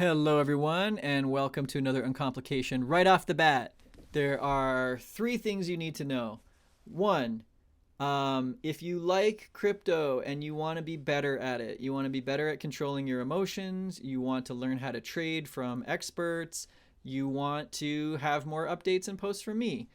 Hello, everyone, and welcome to another Uncomplication. Right off the bat, there are three things you need to know. One, if you like crypto and you want to be better at it, you want to be better at controlling your emotions, you want to learn how to trade from experts, you want to have more updates and posts from me,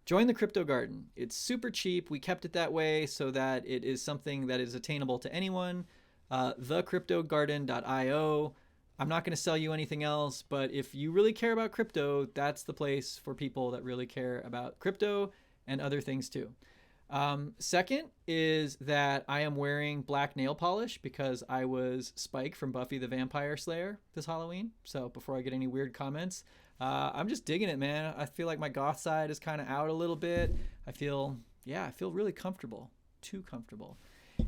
join the Crypto Garden. It's super cheap. We kept it that way so that it is something that is attainable to anyone. Thecryptogarden.io. I'm not going to sell you anything else, but if you really care about crypto, that's the place for people that really care about crypto and other things too. Second is that I am wearing black nail polish because I was Spike from Buffy the Vampire Slayer this Halloween. So before I get any weird comments, I'm just digging it, man. I feel like my goth side is kind of out a little bit. I feel really comfortable, too comfortable.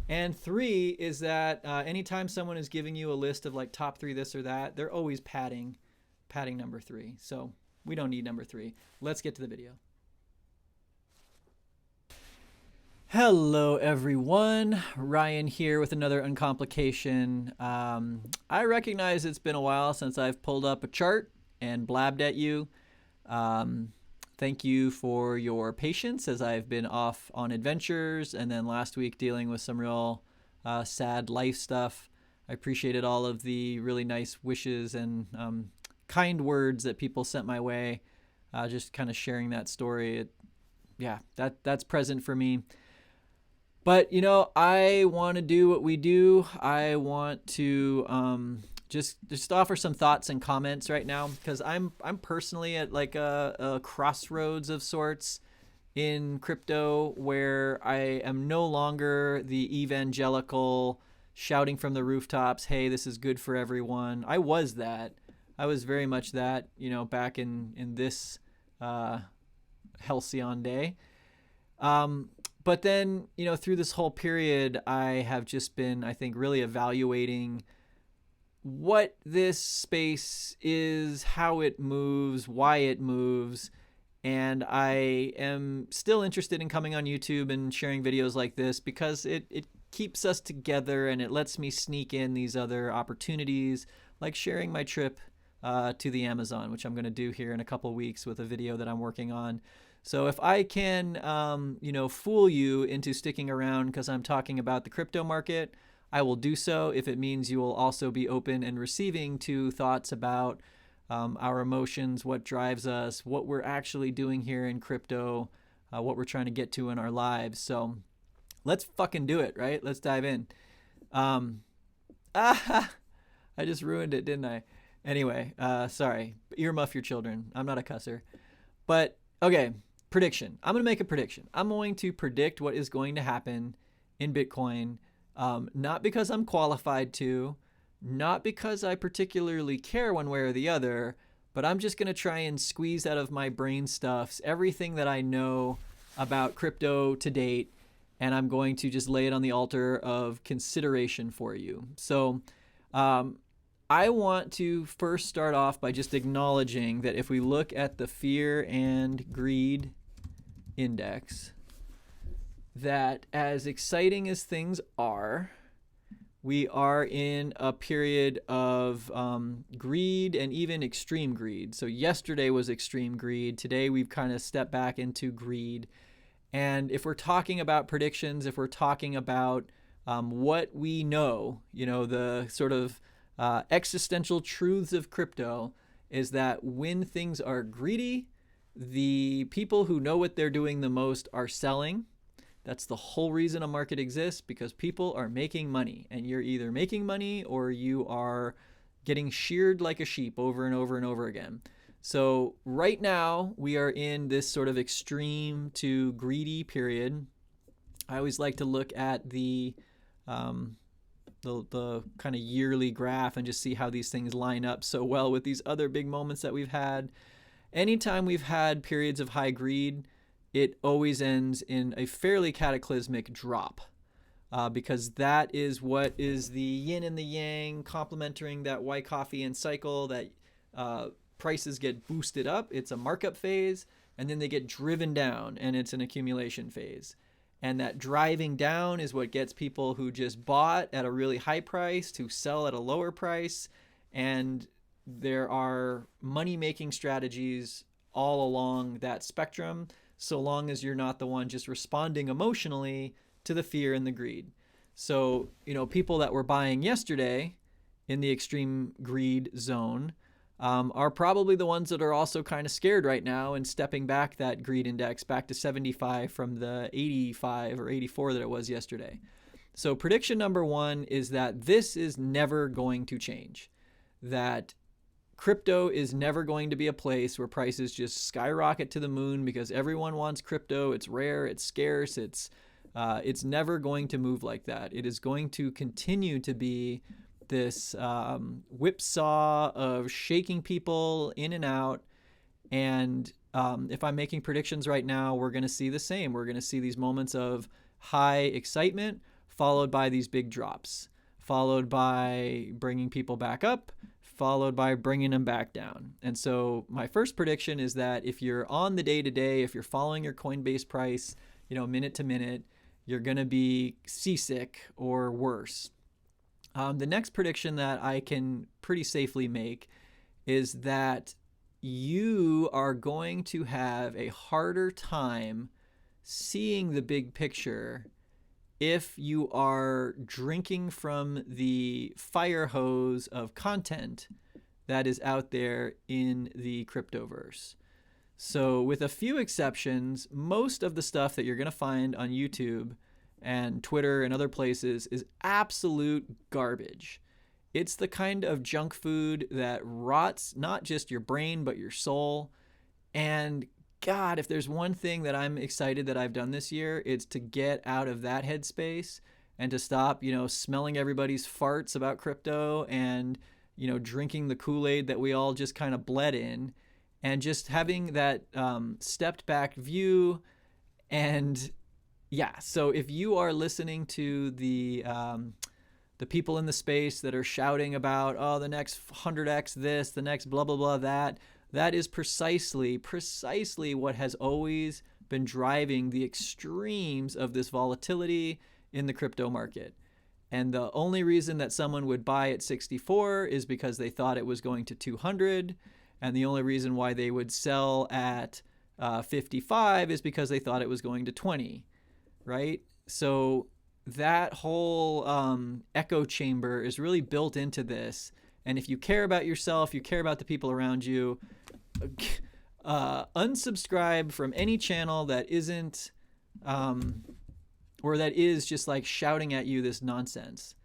And three is that anytime someone is giving you a list of like top three this or that, they're always padding number three. So we don't need number three. Let's get to the video. Hello, everyone. Ryan here with another Uncomplication. I recognize it's been a while since I've pulled up a chart and blabbed at you. Thank you for your patience as I've been off on adventures and then last week dealing with some real sad life stuff. I appreciated all of the really nice wishes and kind words that people sent my way. Just kind of sharing that story. That's present for me. But, you know, I want to do what we do. I want to just offer some thoughts and comments right now because I'm personally at like a crossroads of sorts in crypto where I am no longer the evangelical shouting from the rooftops, hey, this is good for everyone. I was that. I was very much that, you know, back in this halcyon day. But then, you know, through this whole period, I have just been, I think, really evaluating what this space is, how it moves, why it moves. And I am still interested in coming on YouTube and sharing videos like this because it keeps us together and it lets me sneak in these other opportunities, like sharing my trip to the Amazon, which I'm going to do here in a couple weeks with a video that I'm working on. So if I can, fool you into sticking around because I'm talking about the crypto market, I will do so if it means you will also be open and receiving to thoughts about our emotions, what drives us, what we're actually doing here in crypto, what we're trying to get to in our lives. So let's fucking do it, right? Let's dive in. I just ruined it, didn't I? Anyway, sorry. Earmuff your children. I'm not a cusser. But, okay. Prediction. I'm going to make a prediction. I'm going to predict what is going to happen in Bitcoin, not because I'm qualified to, not because I particularly care one way or the other, but I'm just going to try and squeeze out of my brain stuffs everything that I know about crypto to date, and I'm going to just lay it on the altar of consideration for you. So I want to first start off by just acknowledging that if we look at the fear and greed index, that as exciting as things are, we are in a period of greed and even extreme greed. So yesterday was extreme greed. Today we've kind of stepped back into greed. And if we're talking about predictions, if we're talking about what we know, you know, the sort of existential truths of crypto is that when things are greedy, the people who know what they're doing the most are selling. That's the whole reason a market exists, because people are making money, and you're either making money or you are getting sheared like a sheep over and over and over again. So right now we are in this sort of extreme to greedy period. I always like to look at the kind of yearly graph and just see how these things line up so well with these other big moments that we've had. Anytime we've had periods of high greed, it always ends in a fairly cataclysmic drop because that is what is the yin and the yang complementing that Wyckoffean cycle that prices get boosted up. It's a markup phase, and then they get driven down, and it's an accumulation phase. And that driving down is what gets people who just bought at a really high price to sell at a lower price. And there are money-making strategies all along that spectrum, so long as you're not the one just responding emotionally to the fear and the greed. So, people that were buying yesterday in the extreme greed zone are probably the ones that are also kind of scared right now and stepping back that greed index back to 75 from the 85 or 84 that it was yesterday. So prediction number one is that this is never going to change. That crypto is never going to be a place where prices just skyrocket to the moon because everyone wants crypto. It's rare, it's scarce, it's never going to move like that. It is going to continue to be this whipsaw of shaking people in and out. And if I'm making predictions right now, we're going to see the same. We're going to see these moments of high excitement followed by these big drops, followed by bringing people back up, followed by bringing them back down. And so my first prediction is that if you're on the day-to-day, if you're following your Coinbase price, minute to minute, you're going to be seasick or worse. The next prediction that I can pretty safely make is that you are going to have a harder time seeing the big picture if you are drinking from the fire hose of content that is out there in the cryptoverse. So with a few exceptions, most of the stuff that you're going to find on YouTube and Twitter and other places is absolute garbage. It's the kind of junk food that rots not just your brain, but your soul. And God, if there's one thing that I'm excited that I've done this year, it's to get out of that headspace and to stop, smelling everybody's farts about crypto and, drinking the Kool-Aid that we all just kind of bled in, and just having that stepped back view. And yeah, so if you are listening to the people in the space that are shouting about, oh, the next 100x this, the next blah, blah, blah, that is precisely what has always been driving the extremes of this volatility in the crypto market. And the only reason that someone would buy at 64 is because they thought it was going to 200. And the only reason why they would sell at 55 is because they thought it was going to 20, right? So that whole echo chamber is really built into this. And if you care about yourself, you care about the people around you, unsubscribe from any channel that isn't, or that is just like shouting at you this nonsense.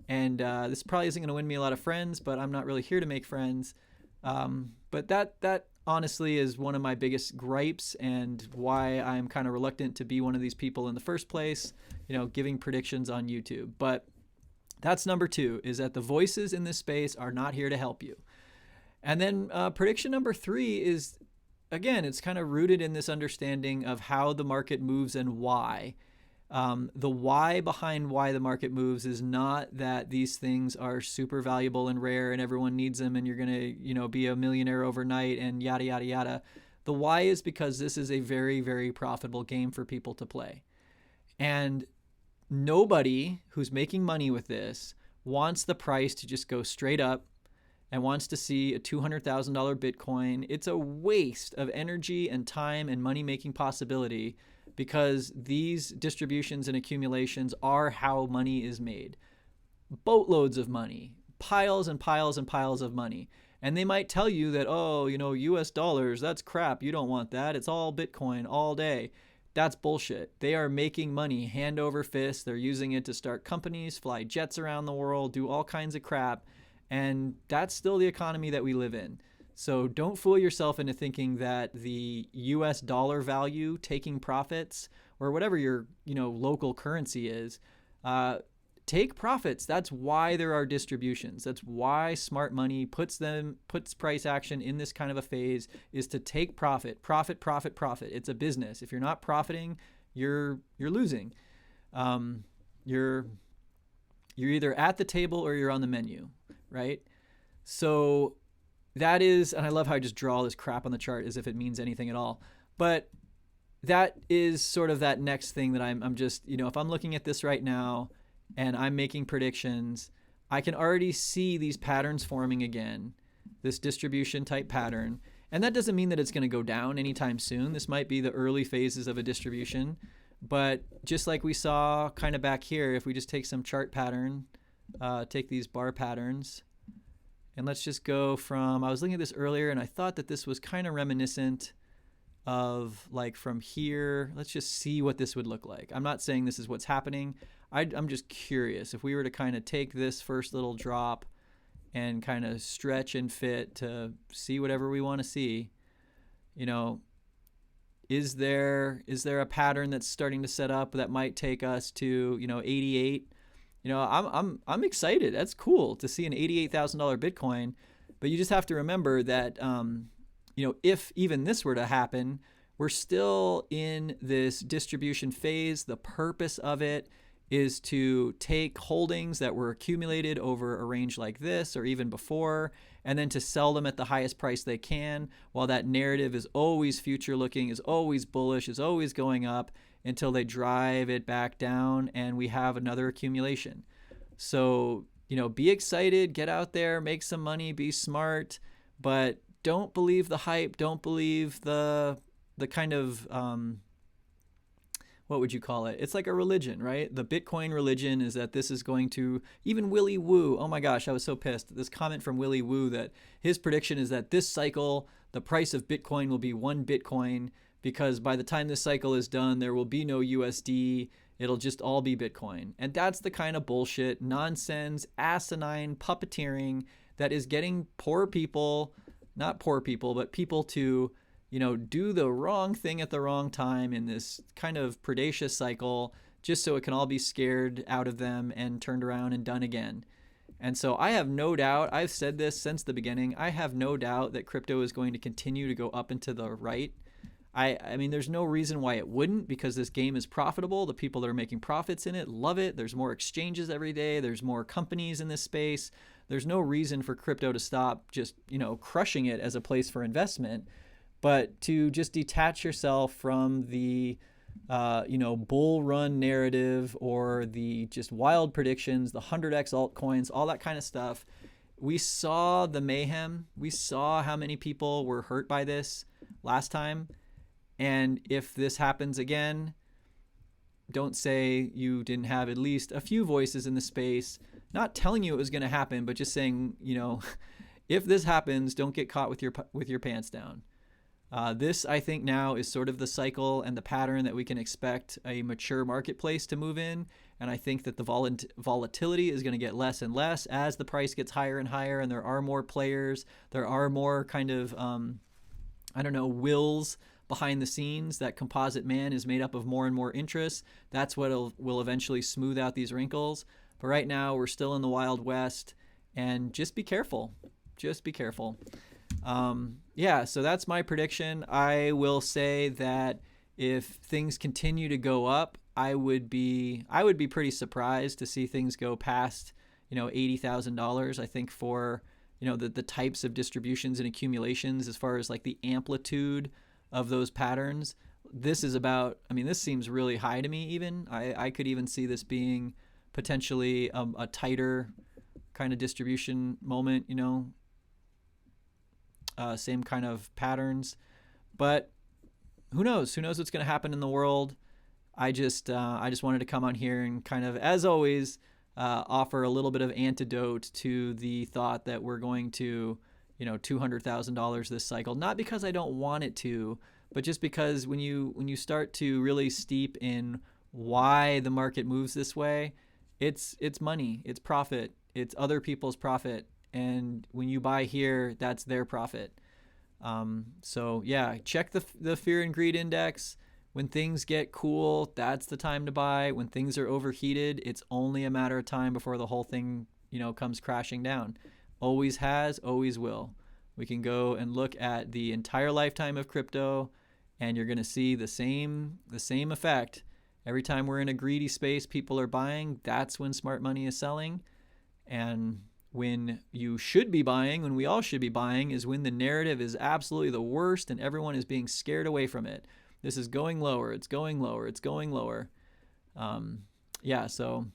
And this probably isn't going to win me a lot of friends, but I'm not really here to make friends. But that honestly is one of my biggest gripes and why I'm kind of reluctant to be one of these people in the first place, giving predictions on YouTube. But that's number two, is that the voices in this space are not here to help you. And then prediction number three is, again, it's kind of rooted in this understanding of how the market moves and why. The why behind why the market moves is not that these things are super valuable and rare and everyone needs them and you're going to, be a millionaire overnight and yada, yada, yada. The why is because this is a very, very profitable game for people to play. And nobody who's making money with this wants the price to just go straight up and wants to see a $200,000 Bitcoin. It's a waste of energy and time and money-making possibility because these distributions and accumulations are how money is made. Boatloads of money, piles and piles and piles of money. And they might tell you that, US dollars, that's crap. You don't want that. It's all Bitcoin all day. That's bullshit. They are making money hand over fist. They're using it to start companies, fly jets around the world, do all kinds of crap. And that's still the economy that we live in. So don't fool yourself into thinking that the US dollar value taking profits or whatever your local currency is, take profits. That's why there are distributions. That's why smart money puts price action in this kind of a phase, is to take profit. It's a business. If you're not profiting, you're losing. You're either at the table or you're on the menu, right? So that is, and I love how I just draw this crap on the chart as if it means anything at all. But that is sort of that next thing that I'm just, if I'm looking at this right now and I'm making predictions, I can already see these patterns forming again. this distribution type pattern. And that doesn't mean that it's going to go down anytime soon. This might be the early phases of a distribution. But just like we saw kind of back here, if we just take some chart pattern, take these bar patterns, and let's just go from, I was looking at this earlier and I thought that this was kind of reminiscent of like from here. Let's just see what this would look like. I'm not saying this is what's happening. I'm just curious if we were to kind of take this first little drop and kind of stretch and fit to see whatever we want to see, is there a pattern that's starting to set up that might take us to 88? I'm excited. That's cool to see an $88,000 Bitcoin, but you just have to remember that if even this were to happen, we're still in this distribution phase. The purpose of it is to take holdings that were accumulated over a range like this or even before, and then to sell them at the highest price they can, while that narrative is always future looking, is always bullish, is always going up until they drive it back down and we have another accumulation. So, be excited, get out there, make some money, be smart, but don't believe the hype. Don't believe the kind of, what would you call it? It's like a religion, right? The Bitcoin religion is that this is going to, even Willy Woo, oh my gosh, I was so pissed. This comment from Willy Woo that his prediction is that this cycle, the price of Bitcoin will be 1 Bitcoin, because by the time this cycle is done, there will be no USD. It'll just all be Bitcoin. And that's the kind of bullshit, nonsense, asinine puppeteering that is getting poor people, not poor people, but people to do the wrong thing at the wrong time in this kind of predacious cycle, just so it can all be scared out of them and turned around and done again. And so I have no doubt, I've said this since the beginning, I have no doubt that crypto is going to continue to go up and to the right. I mean, there's no reason why it wouldn't, because this game is profitable. The people that are making profits in it love it. There's more exchanges every day. There's more companies in this space. There's no reason for crypto to stop just, crushing it as a place for investment. But to just detach yourself from the, bull run narrative or the just wild predictions, the 100x altcoins, all that kind of stuff. We saw the mayhem. We saw how many people were hurt by this last time. And if this happens again, don't say you didn't have at least a few voices in the space, not telling you it was going to happen, but just saying, if this happens, don't get caught with your pants down. This, I think, now is sort of the cycle and the pattern that we can expect a mature marketplace to move in. And I think that the volatility is going to get less and less as the price gets higher and higher, and there are more players. There are more kind of, wills behind the scenes. That composite man is made up of more and more interests. That's what will eventually smooth out these wrinkles. But right now, we're still in the Wild West, and just be careful. Just be careful. So that's my prediction. I will say that if things continue to go up, I would be pretty surprised to see things go past, $80,000. I think for, the types of distributions and accumulations, as far as like the amplitude of those patterns, this seems really high to me even. I could even see this being potentially a tighter kind of distribution moment, same kind of patterns, but who knows what's going to happen in the world. I just wanted to come on here and kind of, as always, offer a little bit of antidote to the thought that we're going to, $200,000 this cycle, not because I don't want it to, but just because when you start to really steep in why the market moves this way, it's money, it's profit, it's other people's profit. And when you buy here, that's their profit. Check the fear and greed index. When things get cool, that's the time to buy. When things are overheated, it's only a matter of time before the whole thing, comes crashing down. Always has, always will. We can go and look at the entire lifetime of crypto, and you're going to see the same effect. Every time we're in a greedy space, people are buying. That's when smart money is selling. And when you should be buying, when we all should be buying, is when the narrative is absolutely the worst and everyone is being scared away from it. This is going lower. It's going lower. It's going lower. So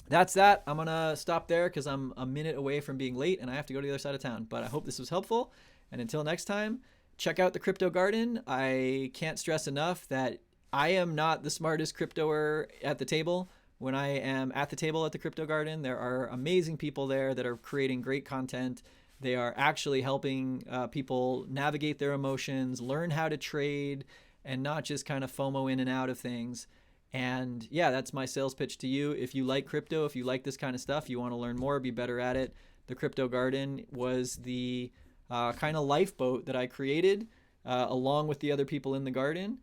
that's that. I'm going to stop there because I'm a minute away from being late and I have to go to the other side of town. But I hope this was helpful. And until next time, check out the Crypto Garden. I can't stress enough that I am not the smartest cryptoer at the table. When I am at the table at the Crypto Garden, there are amazing people there that are creating great content. They are actually helping people navigate their emotions, learn how to trade, and not just kind of FOMO in and out of things. And yeah, that's my sales pitch to you. If you like crypto, if you like this kind of stuff, you want to learn more, be better at it, the Crypto Garden was the kind of lifeboat that I created along with the other people in the garden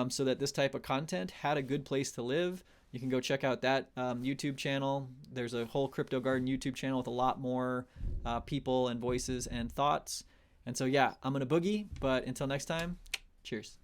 so that this type of content had a good place to live. You can go check out that YouTube channel. There's a whole Crypto Garden YouTube channel with a lot more people and voices and thoughts. And so, yeah, I'm going to boogie. But until next time, cheers.